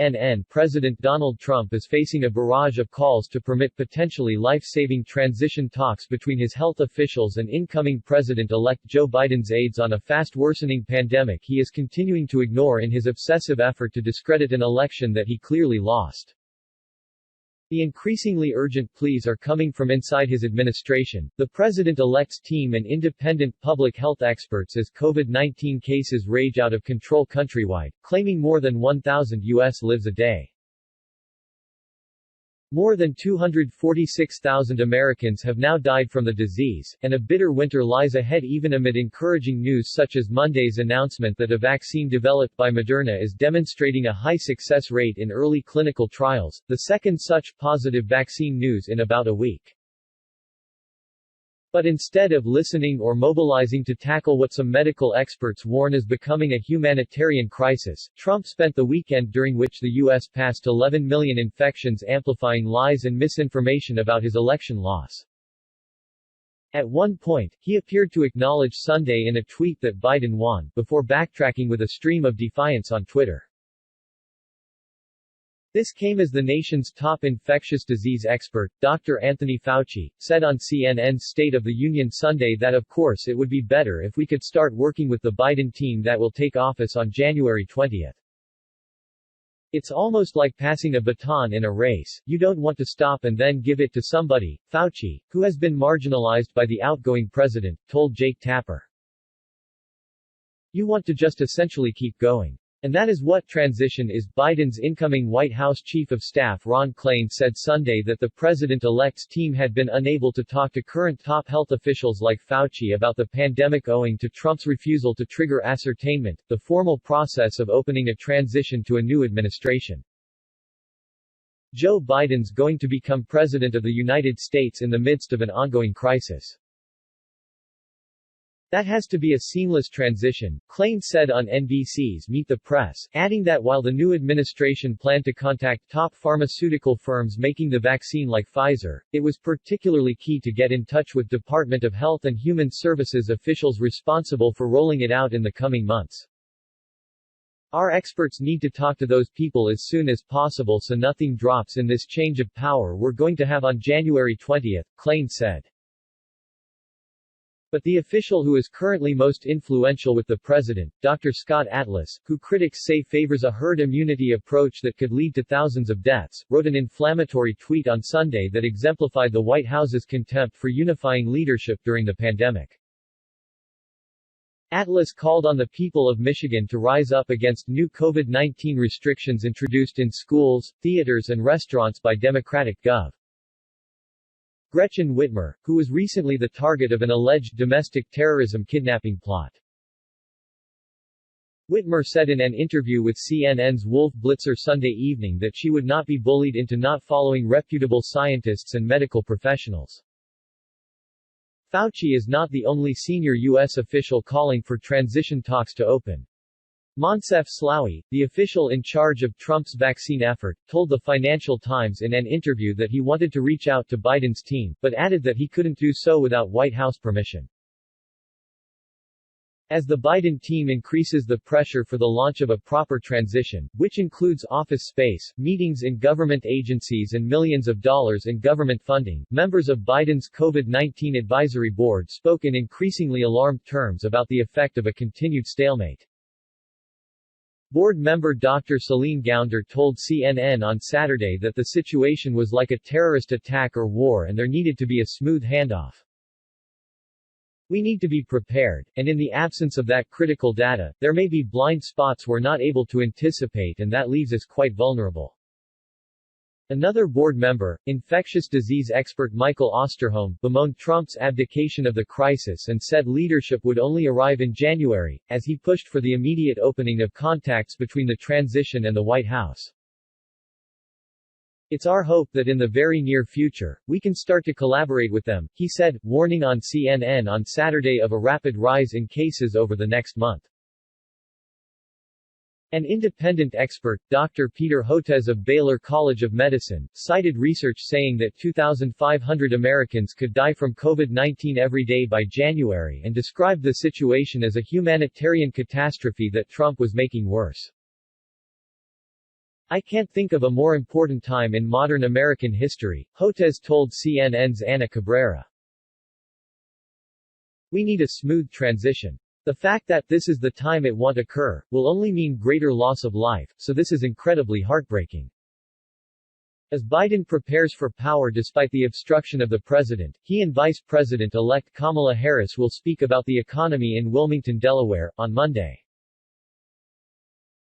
CNN, President Donald Trump is facing a barrage of calls to permit potentially life-saving transition talks between his health officials and incoming President-elect Joe Biden's aides on a fast-worsening pandemic he is continuing to ignore in his obsessive effort to discredit an election that he clearly lost. The increasingly urgent pleas are coming from inside his administration, the president-elect's team and independent public health experts as COVID-19 cases rage out of control countrywide, claiming more than 1,000 U.S. lives a day. More than 246,000 Americans have now died from the disease, and a bitter winter lies ahead even amid encouraging news such as Monday's announcement that a vaccine developed by Moderna is demonstrating a high success rate in early clinical trials, the second such positive vaccine news in about a week. But instead of listening or mobilizing to tackle what some medical experts warn is becoming a humanitarian crisis, Trump spent the weekend during which the U.S. passed 11 million infections amplifying lies and misinformation about his election loss. At one point, he appeared to acknowledge Sunday in a tweet that Biden won, before backtracking with a stream of defiance on Twitter. This came as the nation's top infectious disease expert, Dr. Anthony Fauci, said on CNN's State of the Union Sunday that of course it would be better if we could start working with the Biden team that will take office on January 20. It's almost like passing a baton in a race, you don't want to stop and then give it to somebody, Fauci, who has been marginalized by the outgoing president, told Jake Tapper. You want to just essentially keep going. And that is what transition is. Biden's incoming White House Chief of Staff Ron Klain said Sunday that the president-elect's team had been unable to talk to current top health officials like Fauci about the pandemic owing to Trump's refusal to trigger ascertainment, the formal process of opening a transition to a new administration. Joe Biden's going to become President of the United States in the midst of an ongoing crisis. That has to be a seamless transition, Klain said on NBC's Meet the Press, adding that while the new administration planned to contact top pharmaceutical firms making the vaccine like Pfizer, it was particularly key to get in touch with Department of Health and Human Services officials responsible for rolling it out in the coming months. Our experts need to talk to those people as soon as possible so nothing drops in this change of power we're going to have on January 20, Klain said. But the official who is currently most influential with the president, Dr. Scott Atlas, who critics say favors a herd immunity approach that could lead to thousands of deaths, wrote an inflammatory tweet on Sunday that exemplified the White House's contempt for unifying leadership during the pandemic. Atlas called on the people of Michigan to rise up against new COVID-19 restrictions introduced in schools, theaters and restaurants by Democratic Gov. Gretchen Whitmer, who was recently the target of an alleged domestic terrorism kidnapping plot. Whitmer said in an interview with CNN's Wolf Blitzer Sunday evening that she would not be bullied into not following reputable scientists and medical professionals. Fauci is not the only senior U.S. official calling for transition talks to open. Moncef Slaoui, the official in charge of Trump's vaccine effort, told the Financial Times in an interview that he wanted to reach out to Biden's team, but added that he couldn't do so without White House permission. As the Biden team increases the pressure for the launch of a proper transition, which includes office space, meetings in government agencies and millions of dollars in government funding, members of Biden's COVID-19 advisory board spoke in increasingly alarmed terms about the effect of a continued stalemate. Board member Dr. Celine Gounder told CNN on Saturday that the situation was like a terrorist attack or war and there needed to be a smooth handoff. We need to be prepared, and in the absence of that critical data, there may be blind spots we're not able to anticipate and that leaves us quite vulnerable. Another board member, infectious disease expert Michael Osterholm, bemoaned Trump's abdication of the crisis and said leadership would only arrive in January, as he pushed for the immediate opening of contacts between the transition and the White House. It's our hope that in the very near future, we can start to collaborate with them, he said, warning on CNN on Saturday of a rapid rise in cases over the next month. An independent expert, Dr. Peter Hotez of Baylor College of Medicine, cited research saying that 2,500 Americans could die from COVID-19 every day by January and described the situation as a humanitarian catastrophe that Trump was making worse. "I can't think of a more important time in modern American history," Hotez told CNN's Ana Cabrera. "We need a smooth transition. The fact that this is the time it won't occur, will only mean greater loss of life, so this is incredibly heartbreaking." As Biden prepares for power despite the obstruction of the president, he and Vice President-elect Kamala Harris will speak about the economy in Wilmington, Delaware, on Monday.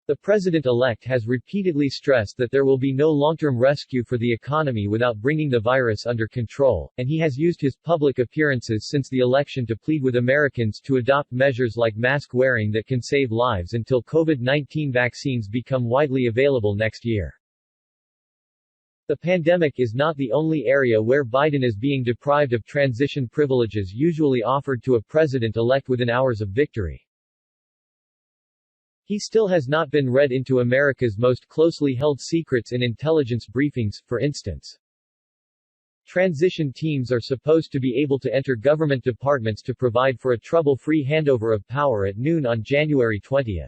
The president-elect has repeatedly stressed that there will be no long-term rescue for the economy without bringing the virus under control, and he has used his public appearances since the election to plead with Americans to adopt measures like mask wearing that can save lives until COVID-19 vaccines become widely available next year. The pandemic is not the only area where Biden is being deprived of transition privileges usually offered to a president-elect within hours of victory. He still has not been read into America's most closely held secrets in intelligence briefings, for instance. Transition teams are supposed to be able to enter government departments to provide for a trouble-free handover of power at noon on January 20.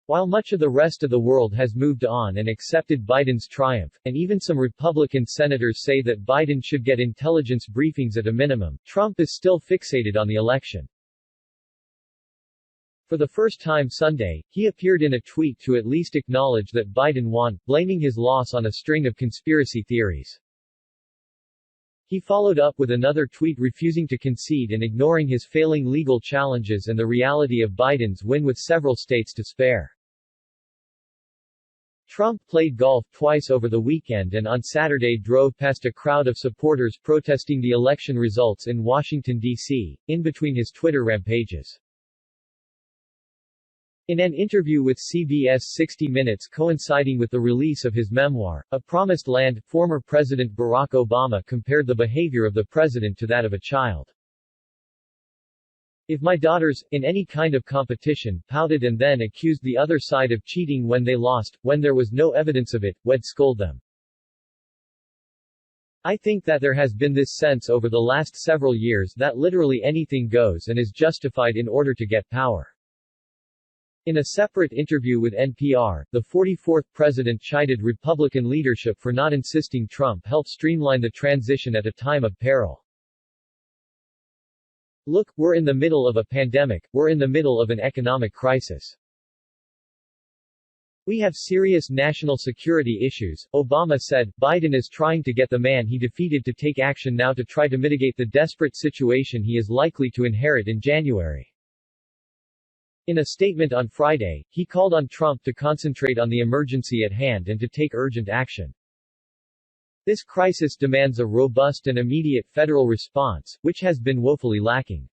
While much of the rest of the world has moved on and accepted Biden's triumph, and even some Republican senators say that Biden should get intelligence briefings at a minimum, Trump is still fixated on the election. For the first time Sunday, he appeared in a tweet to at least acknowledge that Biden won, blaming his loss on a string of conspiracy theories. He followed up with another tweet refusing to concede and ignoring his failing legal challenges and the reality of Biden's win with several states to spare. Trump played golf twice over the weekend and on Saturday drove past a crowd of supporters protesting the election results in Washington, D.C., in between his Twitter rampages. In an interview with CBS 60 Minutes coinciding with the release of his memoir, A Promised Land, former President Barack Obama compared the behavior of the president to that of a child. "If my daughters, in any kind of competition, pouted and then accused the other side of cheating when they lost, when there was no evidence of it, we'd scold them. I think that there has been this sense over the last several years that literally anything goes and is justified in order to get power." In a separate interview with NPR, the 44th president chided Republican leadership for not insisting Trump help streamline the transition at a time of peril. "Look, we're in the middle of a pandemic, we're in the middle of an economic crisis. We have serious national security issues," Obama said. Biden is trying to get the man he defeated to take action now to try to mitigate the desperate situation he is likely to inherit in January. In a statement on Friday, he called on Trump to concentrate on the emergency at hand and to take urgent action. "This crisis demands a robust and immediate federal response, which has been woefully lacking.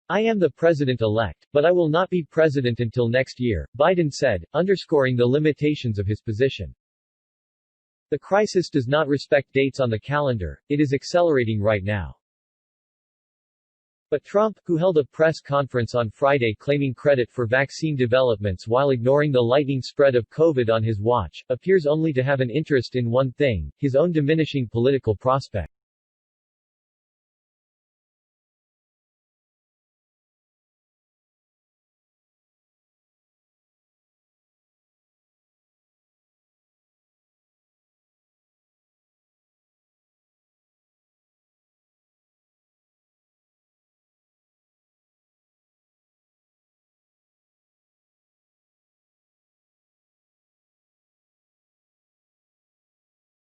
I am the president-elect, but I will not be president until next year," Biden said, underscoring the limitations of his position. "The crisis does not respect dates on the calendar, it is accelerating right now." But Trump, who held a press conference on Friday claiming credit for vaccine developments while ignoring the lightning spread of COVID on his watch, appears only to have an interest in one thing, his own diminishing political prospects.